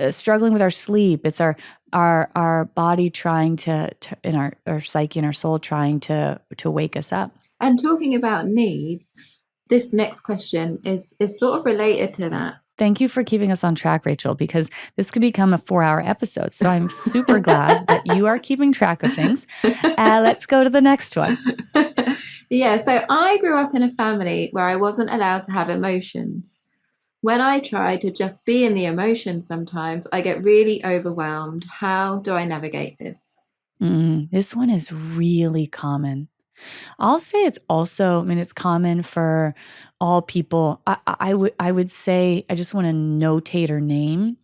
Speaker 1: struggling with our sleep. It's our body trying to and our psyche and our soul trying to wake us up.
Speaker 2: And talking about needs, this next question is sort of related to that.
Speaker 1: Thank you for keeping us on track, Rachel, because this could become a 4-hour episode. So I'm super glad that you are keeping track of things. Let's go to the next one.
Speaker 2: Yeah, so I grew up in a family where I wasn't allowed to have emotions. When I try to just be in the emotion sometimes, I get really overwhelmed. How do I navigate this?
Speaker 1: This one is really common. I'll say it's also, it's common for all people. I would say, I just want to notate or name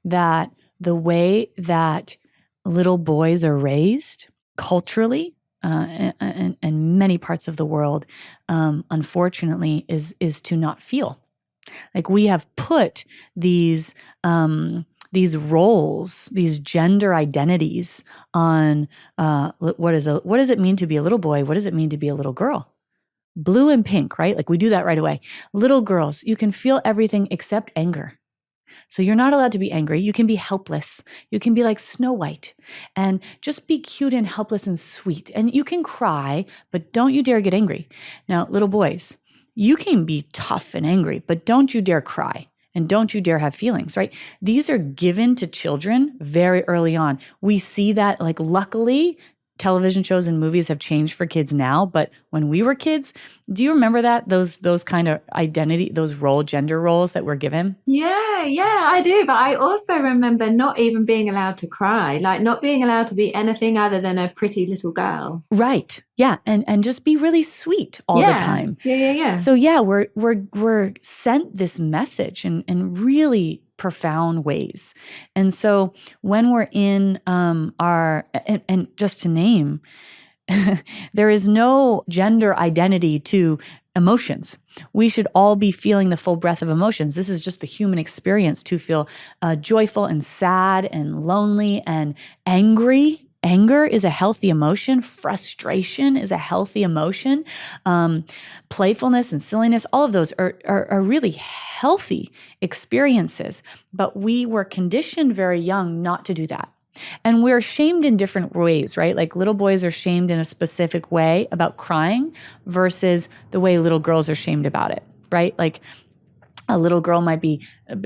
Speaker 1: that the way that little boys are raised culturally, in many parts of the world, unfortunately, is to not feel. Like we have put these roles, these gender identities on what does it mean to be a little boy? What does it mean to be a little girl? Blue and pink, right? Like we do that right away. Little girls, you can feel everything except anger. So you're not allowed to be angry. You can be helpless. You can be like Snow White and just be cute and helpless and sweet. And you can cry, but don't you dare get angry. Now, little boys, you can be tough and angry, but don't you dare cry. And don't you dare have feelings, right? These are given to children very early on. We see that, like, luckily, television shows and movies have changed for kids now, but when we were kids, do you remember that? Those kind of identity, those gender roles that were given?
Speaker 2: Yeah, I do. But I also remember not even being allowed to cry, like not being allowed to be anything other than a pretty little girl.
Speaker 1: Right. Yeah. And just be really sweet all the time.
Speaker 2: Yeah.
Speaker 1: So yeah, we're sent this message in really profound ways. And so when we're in and just to name, there is no gender identity to emotions. We should all be feeling the full breadth of emotions. This is just the human experience to feel joyful and sad and lonely and angry. Anger is a healthy emotion. Frustration is a healthy emotion. Playfulness and silliness, all of those are really healthy experiences. But we were conditioned very young not to do that. And we're shamed in different ways, right? Like little boys are shamed in a specific way about crying versus the way little girls are shamed about it, right? Like a little girl might be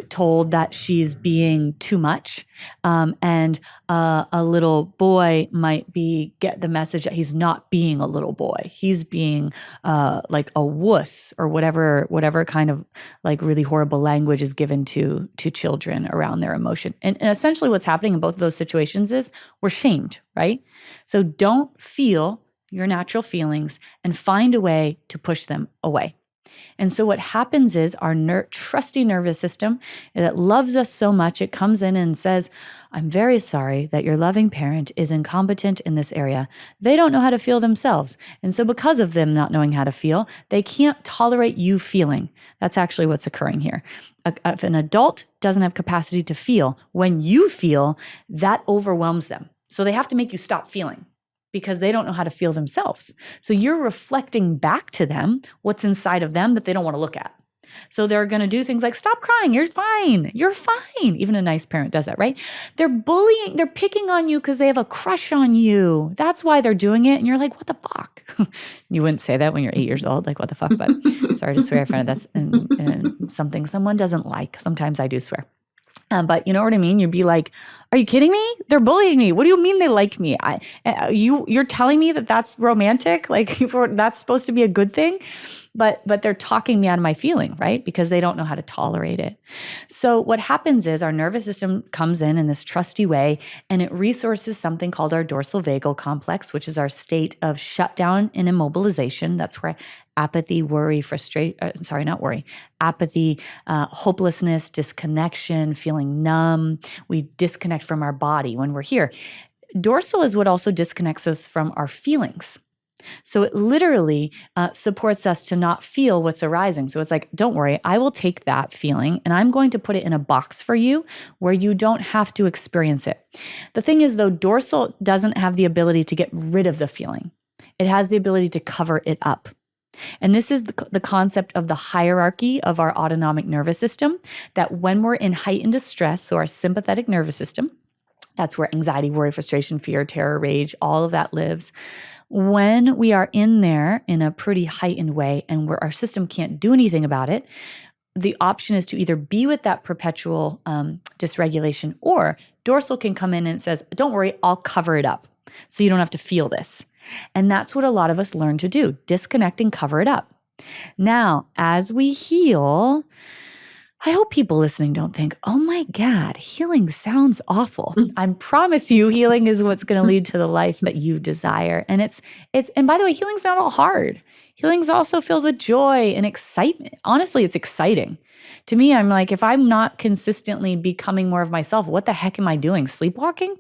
Speaker 1: told that she's being too much, and a little boy might get the message that he's not being a little boy. He's being like a wuss or whatever kind of like really horrible language is given to children around their emotion. And essentially, what's happening in both of those situations is we're shamed, right? So don't feel your natural feelings and find a way to push them away. And so what happens is our trusty nervous system that loves us so much, it comes in and says, I'm very sorry that your loving parent is incompetent in this area. They don't know how to feel themselves. And so because of them not knowing how to feel, they can't tolerate you feeling. That's actually what's occurring here. If an adult doesn't have capacity to feel, when you feel, that overwhelms them. So they have to make you stop feeling, because they don't know how to feel themselves. So you're reflecting back to them what's inside of them that they don't want to look at. So they're going to do things like, stop crying, you're fine, you're fine. Even a nice parent does that, right? They're bullying, they're picking on you because they have a crush on you. That's why they're doing it. And you're like, what the fuck? You wouldn't say that when you're 8 years old, like, what the fuck? But sorry to swear, friend, that's something someone doesn't like. Sometimes I do swear. But you know what I mean? You'd be like, are you kidding me? They're bullying me. What do you mean they like me? You're telling me that that's romantic? Like that's supposed to be a good thing? But they're talking me out of my feeling, right? Because they don't know how to tolerate it. So what happens is our nervous system comes in this trusty way, and it resources something called our dorsal vagal complex, which is our state of shutdown and immobilization. That's where apathy, worry, apathy, hopelessness, disconnection, feeling numb. We disconnect from our body when we're here. Dorsal is what also disconnects us from our feelings. So it literally supports us to not feel what's arising. So it's like, don't worry, I will take that feeling and I'm going to put it in a box for you where you don't have to experience it. The thing is, though, dorsal doesn't have the ability to get rid of the feeling. It has the ability to cover it up. And this is the concept of the hierarchy of our autonomic nervous system, that when we're in heightened distress, so our sympathetic nervous system, That's where anxiety, worry, frustration, fear, terror, rage, all of that lives. When we are in there in a pretty heightened way and where our system can't do anything about it, the option is to either be with that perpetual dysregulation, or dorsal can come in and says, don't worry, I'll cover it up so you don't have to feel this. And that's what a lot of us learn to do, disconnect and cover it up. Now, as we heal, I hope people listening don't think, oh my God, healing sounds awful. I promise you, healing is what's going to lead to the life that you desire. And and by the way, healing's not all hard. Healing's also filled with joy and excitement. Honestly, it's exciting. To me, I'm like, if I'm not consistently becoming more of myself, what the heck am I doing? Sleepwalking?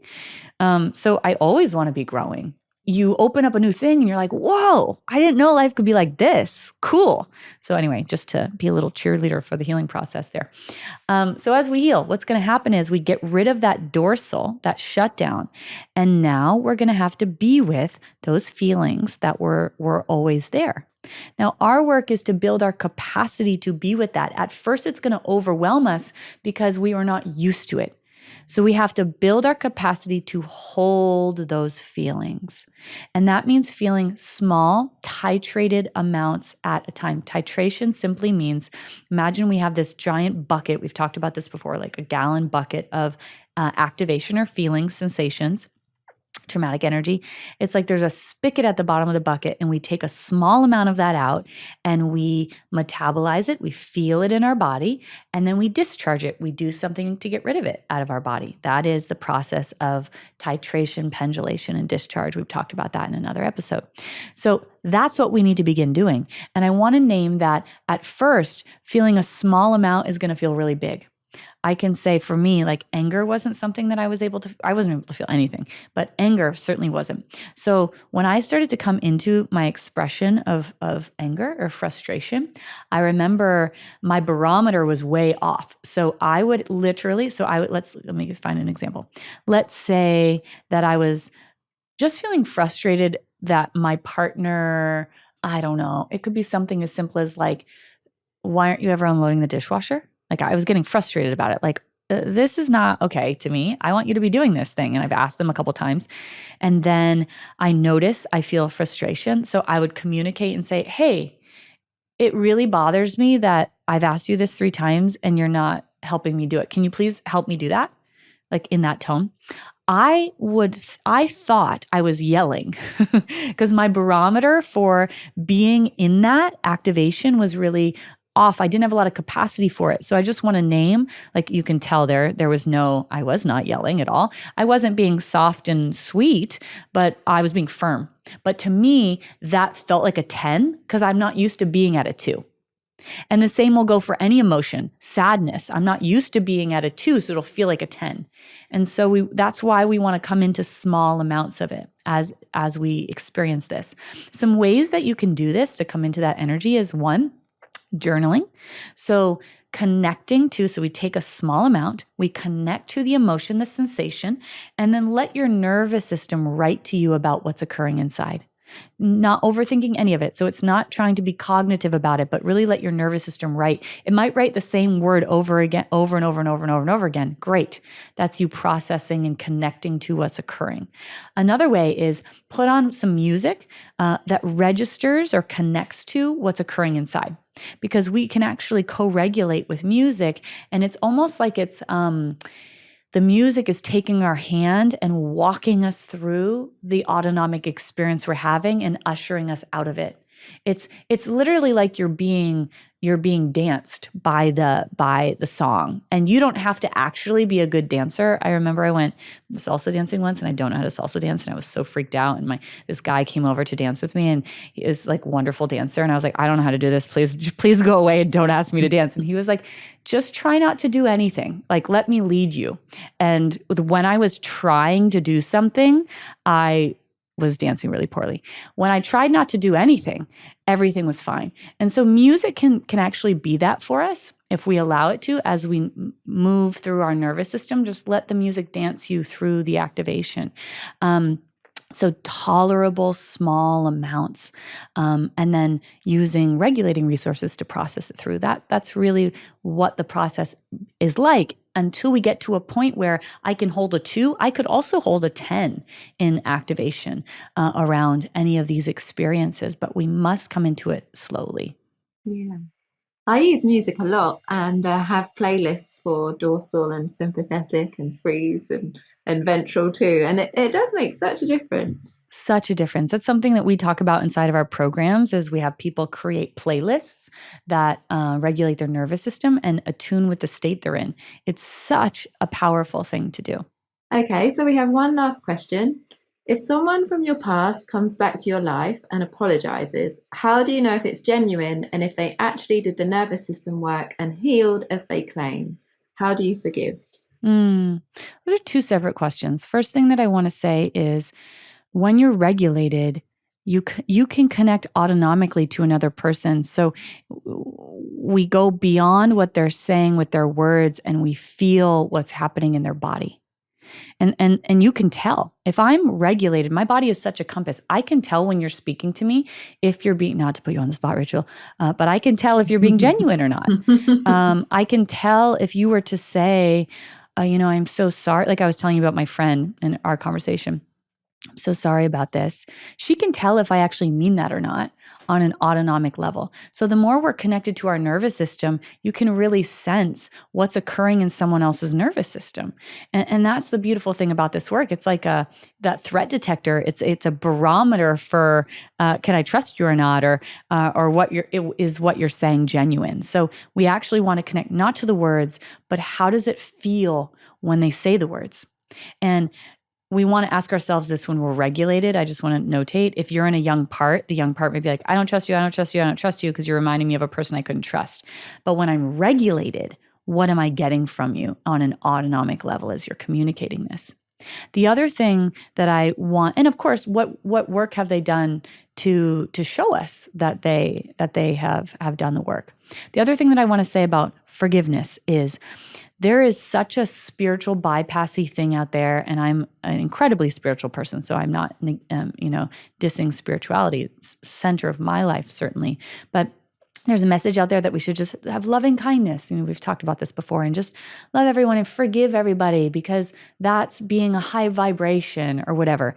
Speaker 1: So I always want to be growing. You open up a new thing and you're like, whoa, I didn't know life could be like this. Cool. So anyway, just to be a little cheerleader for the healing process there. So as we heal, what's going to happen is we get rid of that dorsal, that shutdown. And now we're going to have to be with those feelings that were always there. Now, our work is to build our capacity to be with that. At first, it's going to overwhelm us because we are not used to it. So we have to build our capacity to hold those feelings. And that means feeling small, titrated amounts at a time. Titration simply means, imagine we have this giant bucket. We've talked about this before, like a gallon bucket of activation or feelings, sensations, traumatic energy. It's like there's a spigot at the bottom of the bucket, and we take a small amount of that out and we metabolize it. We feel it in our body, and then we discharge it. We do something to get rid of it out of our body. That is the process of titration, pendulation, and discharge. We've talked about that in another episode. So that's what we need to begin doing. And I want to name that at first, feeling a small amount is going to feel really big. I can say for me, like anger wasn't something that I wasn't able to feel anything, but anger certainly wasn't. So when I started to come into my expression of anger or frustration, I remember my barometer was way off. So I would literally, let me find an example. Let's say that I was just feeling frustrated that my partner, I don't know, it could be something as simple as like, why aren't you ever unloading the dishwasher? Like I was getting frustrated about it. Like, this is not okay to me. I want you to be doing this thing. And I've asked them a couple times. And then I feel frustration. So I would communicate and say, hey, it really bothers me that I've asked you this 3 times and you're not helping me do it. Can you please help me do that? Like in that tone. I thought I was yelling because my barometer for being in that activation was really off. I didn't have a lot of capacity for it. So I just want to name, like you can tell I was not yelling at all. I wasn't being soft and sweet, but I was being firm. But to me, that felt like a 10 because I'm not used to being at a 2. And the same will go for any emotion, sadness. I'm not used to being at a 2, so it'll feel like a 10. And so that's why we want to come into small amounts of it as we experience this. Some ways that you can do this to come into that energy is 1, journaling. So we take a small amount, we connect to the emotion, the sensation, and then let your nervous system write to you about what's occurring inside. Not overthinking any of it. So it's not trying to be cognitive about it, but really let your nervous system write. It might write the same word over and over again. Great. That's you processing and connecting to what's occurring. Another way is put on some music that registers or connects to what's occurring inside. Because we can actually co-regulate with music, and it's almost like the music is taking our hand and walking us through the autonomic experience we're having and ushering us out of it. It's literally like you're being danced by the song, and you don't have to actually be a good dancer. I remember I went salsa dancing once, and I don't know how to salsa dance, and I was so freaked out. And this guy came over to dance with me, and he is like a wonderful dancer, and I was like, I don't know how to do this. Please go away and don't ask me to dance. And he was like, just try not to do anything. Like, let me lead you. And when I was trying to do something, I was dancing really poorly. When I tried not to do anything, everything was fine. And so music can actually be that for us if we allow it to, as we move through our nervous system. Just let the music dance you through the activation. So tolerable small amounts, and then using regulating resources to process it through. That's really what the process is like until we get to a point where I can hold a 2, I could also hold a 10 in activation around any of these experiences, but we must come into it slowly.
Speaker 2: Yeah. I use music a lot and have playlists for dorsal and sympathetic and freeze and ventral too. And it does make such a difference.
Speaker 1: Such a difference. That's something that we talk about inside of our programs is we have people create playlists that regulate their nervous system and attune with the state they're in. It's such a powerful thing to do.
Speaker 2: Okay, so we have one last question. If someone from your past comes back to your life and apologizes, how do you know if it's genuine and if they actually did the nervous system work and healed as they claim? How do you forgive?
Speaker 1: Those are two separate questions. First thing that I want to say is when you're regulated, you can connect autonomically to another person. So we go beyond what they're saying with their words and we feel what's happening in their body. And you can tell. If I'm regulated, my body is such a compass. I can tell when you're speaking to me if you're being, not to put you on the spot, Rachel, but I can tell if you're being genuine or not. I can tell if you were to say, I'm so sorry. Like I was telling you about my friend in our conversation. I'm so sorry about this. She can tell if I actually mean that or not on an autonomic level. So the more we're connected to our nervous system, you can really sense what's occurring in someone else's nervous system. And that's the beautiful thing about this work. It's like that threat detector. It's a barometer for can I trust you or not, or what you're saying genuine. So we actually want to connect not to the words, but how does it feel when they say the words? And we want to ask ourselves this when we're regulated. I just want to notate, if you're in a young part, the young part may be like, I don't trust you, I don't trust you, I don't trust you, because you're reminding me of a person I couldn't trust. But when I'm regulated, what am I getting from you on an autonomic level as you're communicating this? The other thing that I want, and of course, what work have they done to show us that they have done the work? The other thing that I want to say about forgiveness is there is such a spiritual bypassy thing out there, and I'm an incredibly spiritual person, so I'm not, dissing spirituality. It's center of my life, certainly. But there's a message out there that we should just have loving kindness. We've talked about this before, and just love everyone and forgive everybody because that's being a high vibration or whatever.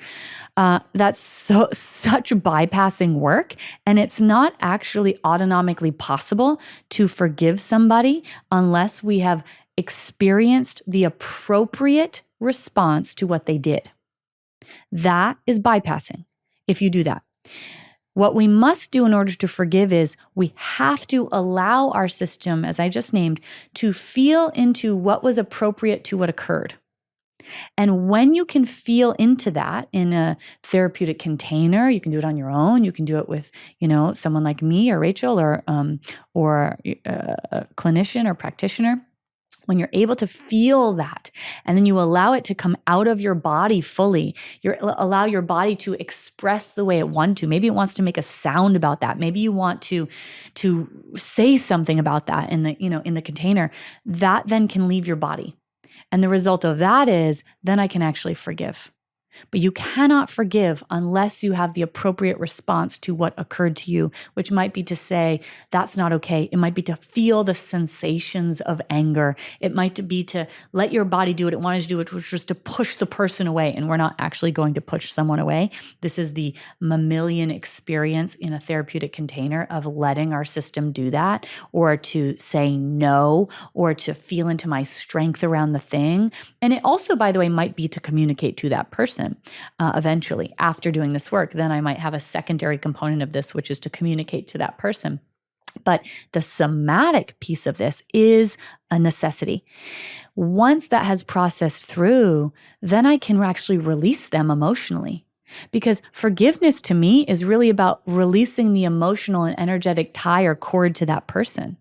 Speaker 1: That's such bypassing work, and it's not actually autonomically possible to forgive somebody unless we have experienced the appropriate response to what they did. That is bypassing if you do that. What we must do in order to forgive is we have to allow our system, as I just named, to feel into what was appropriate to what occurred. And when you can feel into that in a therapeutic container, you can do it on your own. You can do it with, someone like me or Rachel or a clinician or practitioner. When you're able to feel that, and then you allow it to come out of your body fully, you allow your body to express the way it wants to. Maybe it wants to make a sound about that. Maybe you want to say something about that in the container. That then can leave your body. And the result of that is then I can actually forgive. But you cannot forgive unless you have the appropriate response to what occurred to you, which might be to say, that's not okay. It might be to feel the sensations of anger. It might be to let your body do what it wanted to do, which was just to push the person away. And we're not actually going to push someone away. This is the mammalian experience in a therapeutic container of letting our system do that, or to say no, or to feel into my strength around the thing. And it also, by the way, might be to communicate to that person. Eventually, after doing this work, then I might have a secondary component of this, which is to communicate to that person. But the somatic piece of this is a necessity. Once that has processed through, then I can actually release them emotionally. Because forgiveness to me is really about releasing the emotional and energetic tie or cord to that person.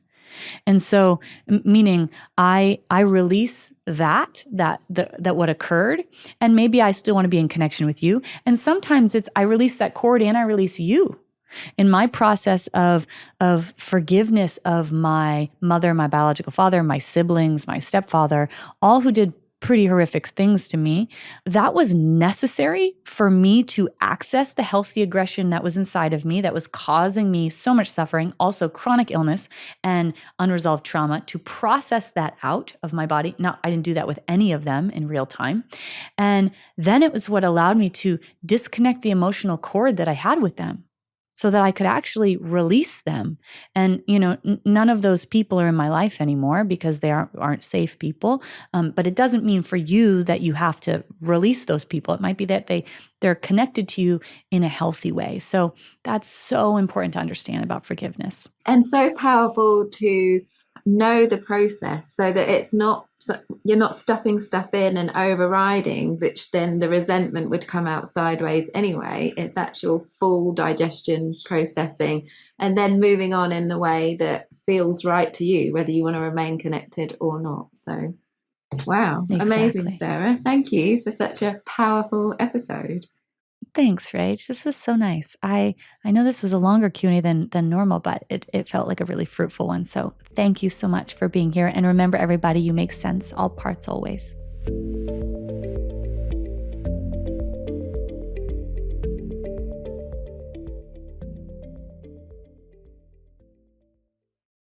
Speaker 1: And so, meaning I release that what occurred, and maybe I still want to be in connection with you. And sometimes it's I release that cord and I release you. In my process of forgiveness of my mother, my biological father, my siblings, my stepfather, all who did pretty horrific things to me. That was necessary for me to access the healthy aggression that was inside of me that was causing me so much suffering, also chronic illness and unresolved trauma, to process that out of my body. Now, I didn't do that with any of them in real time. And then it was what allowed me to disconnect the emotional cord that I had with them, so that I could actually release them. And, none of those people are in my life anymore because they aren't safe people. But it doesn't mean for you that you have to release those people. It might be that they're connected to you in a healthy way. So that's so important to understand about forgiveness.
Speaker 2: And so powerful to know the process so that it's not, you're not stuffing stuff in and overriding, which then the resentment would come out sideways anyway. It's actual full digestion, processing, and then moving on in the way that feels right to you, whether you want to remain connected or not. So, wow.
Speaker 1: Exactly.
Speaker 2: Amazing, Sarah. Thank you for such a powerful episode.
Speaker 1: Thanks, Rach. This was so nice. I know this was a longer Q&A than normal, but it felt like a really fruitful one. So thank you so much for being here. And remember, everybody, you make sense, all parts always.